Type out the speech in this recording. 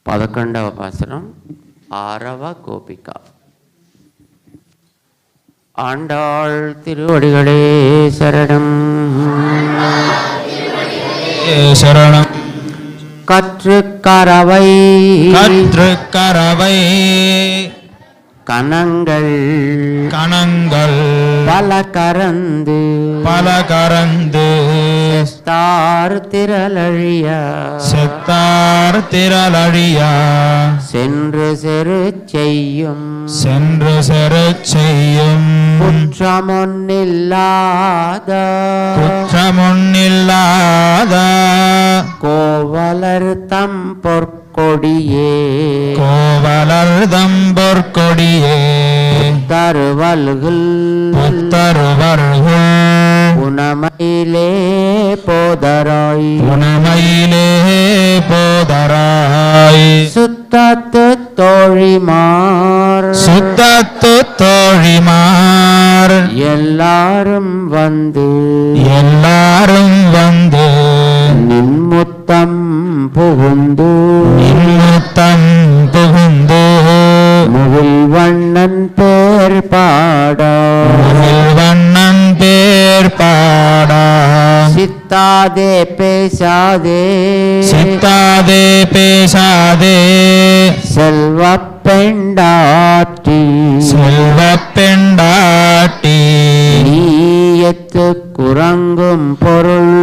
11వ பாசுரம் 6వ கோபிக. ஆண்டாள் திருவடிகளே சரணம். சரணம். கற்று கரவை கணங்கள் பல கரந்து செத்தார் திரளழியா சென்று செரு செய்யும் குற்றமொன்னில்லாத கோவலர் தம் பொற்கொடியே தருவல்கள் உணமையிலே போதராய் சுத்தத்து தோழிமார் எல்லாரும் வந்து நின்முத்தம் புகுந்து முகில் வண்ணன் பேர் பாடா சித்தாதே பேசாதே செல்வ பெண்டாட்டி நீயத்து குரங்கும் பொருள்